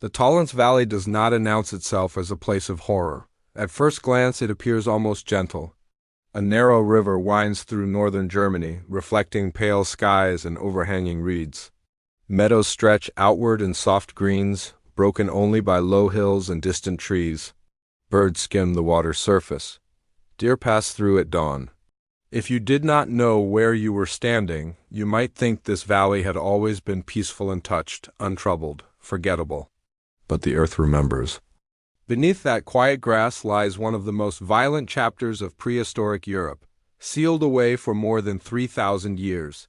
The Talents Valley does not announce itself as a place of horror. At first glance, it appears almost gentle. A narrow river winds through northern Germany, reflecting pale skies and overhanging reeds. Meadows stretch outward in soft greens, broken only by low hills and distant trees. Birds skim the water's surface. Deer pass through at dawn. If you did not know where you were standing, you might think this valley had always been peaceful and touched, untroubled, forgettable. But the earth remembers. Beneath that quiet grass lies one of the most violent chapters of prehistoric Europe, sealed away for more than 3,000 years.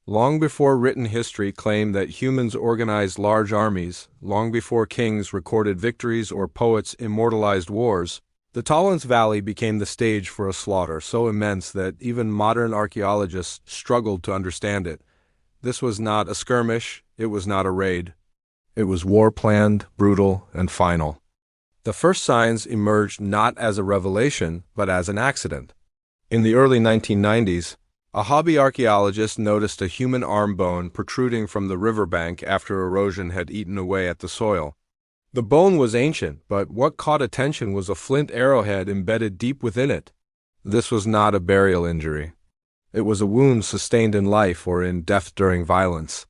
Long before written history claimed that humans organized large armies, long before kings recorded victories or poets immortalized wars, the Talents Valley became the stage for a slaughter so immense that even modern archaeologists struggled to understand it. This was not a skirmish, it was not a raid. It was war planned, brutal, and final. The first signs emerged not as a revelation, but as an accident. In the early 1990s, a hobby archaeologist noticed a human arm bone protruding from the riverbank after erosion had eaten away at the soil. The bone was ancient, but what caught attention was a flint arrowhead embedded deep within it. This was not a burial injury. It was a wound sustained in life or in death during violence.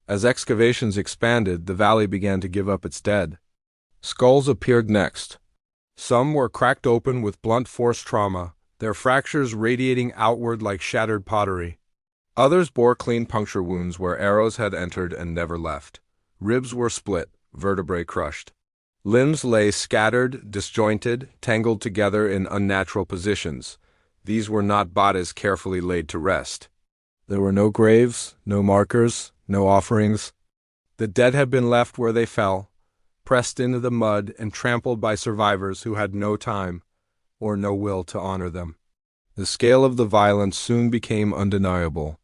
As excavations expanded, the valley began to give up its dead. Skulls appeared next. Some were cracked open with blunt force trauma, their fractures radiating outward like shattered pottery. Others bore clean puncture wounds where arrows had entered and never left. Ribs were split, vertebrae crushed. Limbs lay scattered, disjointed, tangled together in unnatural positions. These were not bodies carefully laid to rest. There were no graves, no markers, no offerings. The dead had been left where they fell, pressed into the mud and trampled by survivors who had no time or no will to honor them. The scale of the violence soon became undeniable.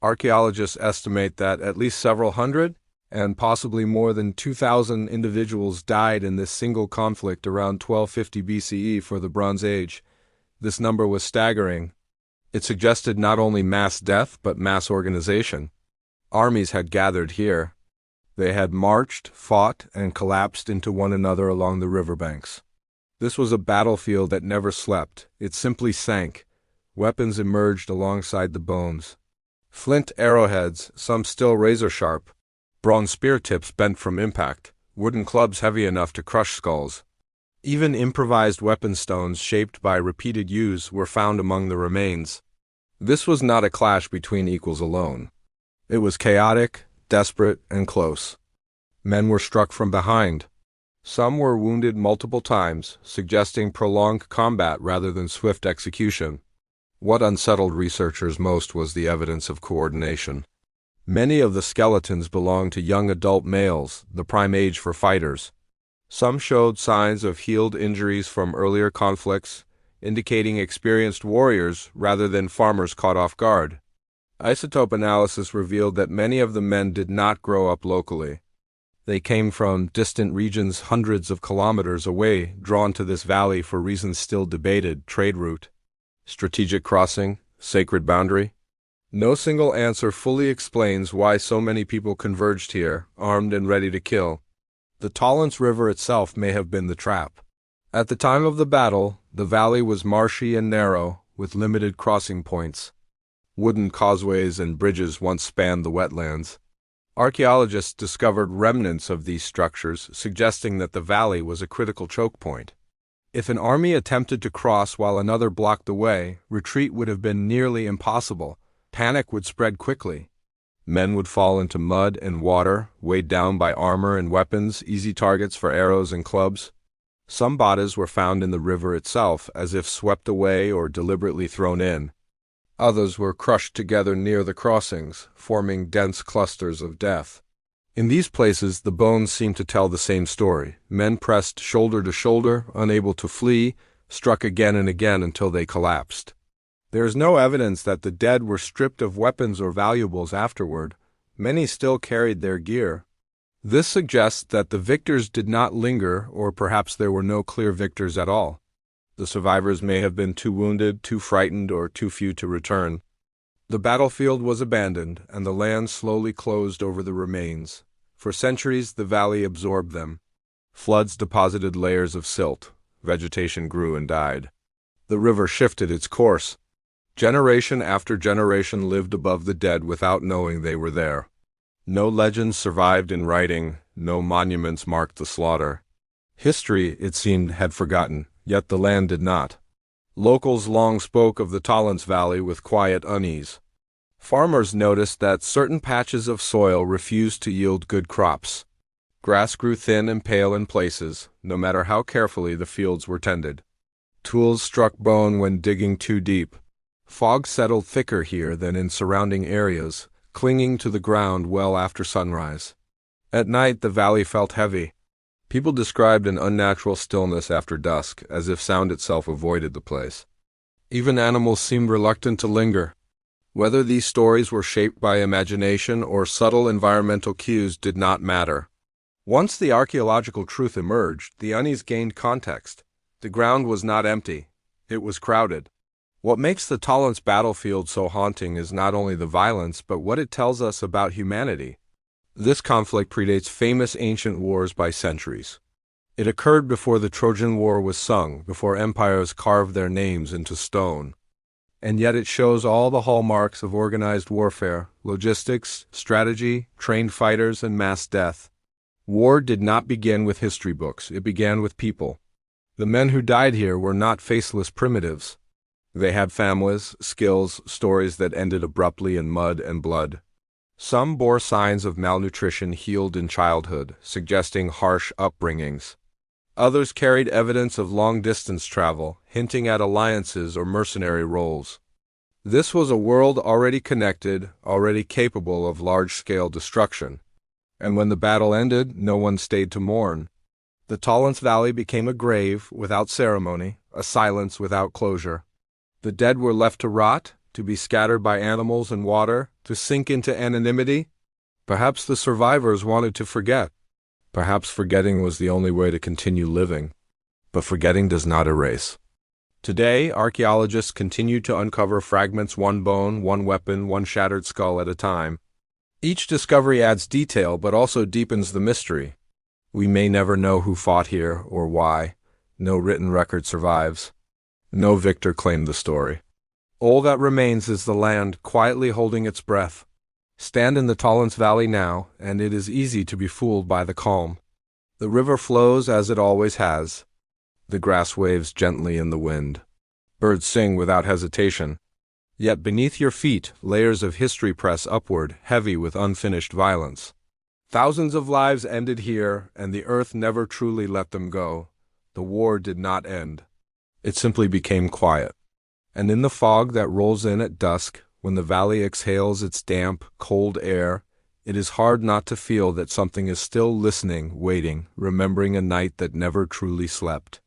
Archaeologists estimate that at least several hundred, and possibly more than 2,000 individuals died in this single conflict around 1250 BCE for the Bronze Age. This number was staggering. It suggested not only mass death, but mass organization. Armies had gathered here. They had marched, fought, and collapsed into one another along the riverbanks. This was a battlefield that never slept. It simply sank. Weapons emerged alongside the bones. Flint arrowheads, some still razor-sharp, bronze spear tips bent from impact, wooden clubs heavy enough to crush skulls. Even improvised weapon stones shaped by repeated use were found among the remains. This was not a clash between equals alone. It was chaotic, desperate, and close. Men were struck from behind. Some were wounded multiple times, suggesting prolonged combat rather than swift execution. What unsettled researchers most was the evidence of coordination. Many of the skeletons belonged to young adult males, the prime age for fighters. Some showed signs of healed injuries from earlier conflicts, indicating experienced warriors rather than farmers caught off guard. Isotope analysis revealed that many of the men did not grow up locally. They came from distant regions hundreds of kilometers away, drawn to this valley for reasons still debated: trade route, strategic crossing, sacred boundary. No single answer fully explains why so many people converged here, armed and ready to kill. The Talents River itself may have been the trap. At the time of the battle, the valley was marshy and narrow, with limited crossing points. Wooden causeways and bridges once spanned the wetlands. Archaeologists discovered remnants of these structures, suggesting that the valley was a critical choke point. If an army attempted to cross while another blocked the way, retreat would have been nearly impossible. Panic would spread quickly. Men would fall into mud and water, weighed down by armor and weapons, easy targets for arrows and clubs. Some bodies were found in the river itself, as if swept away or deliberately thrown in. Others were crushed together near the crossings, forming dense clusters of death. In these places, the bones seemed to tell the same story. Men pressed shoulder to shoulder, unable to flee, struck again and again until they collapsed. There is no evidence that the dead were stripped of weapons or valuables afterward. Many still carried their gear. This suggests that the victors did not linger, or perhaps there were no clear victors at all. The survivors may have been too wounded, too frightened, or too few to return. The battlefield was abandoned, and the land slowly closed over the remains. For centuries, the valley absorbed them. Floods deposited layers of silt. Vegetation grew and died. The river shifted its course. Generation after generation lived above the dead without knowing they were there. No legends survived in writing, no monuments marked the slaughter. History, it seemed, had forgotten, yet the land did not. Locals long spoke of the Talents Valley with quiet unease. Farmers noticed that certain patches of soil refused to yield good crops. Grass grew thin and pale in places, no matter how carefully the fields were tended. Tools struck bone when digging too deep. Fog settled thicker here than in surrounding areas, clinging to the ground well after sunrise. At night, the valley felt heavy. People described an unnatural stillness after dusk, as if sound itself avoided the place. Even animals seemed reluctant to linger. Whether these stories were shaped by imagination or subtle environmental cues did not matter. Once the archaeological truth emerged, the unease gained context. The ground was not empty. It was crowded. What makes the Talents battlefield so haunting is not only the violence, but what it tells us about humanity. This conflict predates famous ancient wars by centuries. It occurred before the Trojan War was sung, before empires carved their names into stone. And yet it shows all the hallmarks of organized warfare: logistics, strategy, trained fighters, and mass death. War did not begin with history books, it began with people. The men who died here were not faceless primitives. They had families, skills, stories that ended abruptly in mud and blood. Some bore signs of malnutrition healed in childhood, suggesting harsh upbringings. Others carried evidence of long-distance travel, hinting at alliances or mercenary roles. This was a world already connected, already capable of large-scale destruction. And when the battle ended, no one stayed to mourn. The Talents Valley became a grave without ceremony, a silence without closure. The dead were left to rot, to be scattered by animals and water, to sink into anonymity. Perhaps the survivors wanted to forget. Perhaps forgetting was the only way to continue living. But forgetting does not erase. Today, archaeologists continue to uncover fragments, one bone, one weapon, one shattered skull at a time. Each discovery adds detail but also deepens the mystery. We may never know who fought here or why. No written record survives. No victor claimed the story. All that remains is the land quietly holding its breath. Stand in the Talents Valley now, and it is easy to be fooled by the calm. The river flows as it always has. The grass waves gently in the wind. Birds sing without hesitation. Yet beneath your feet, layers of history press upward, heavy with unfinished violence. Thousands of lives ended here, and the earth never truly let them go. The war did not end. It simply became quiet. And in the fog that rolls in at dusk, when the valley exhales its damp, cold air, it is hard not to feel that something is still listening, waiting, remembering a night that never truly slept.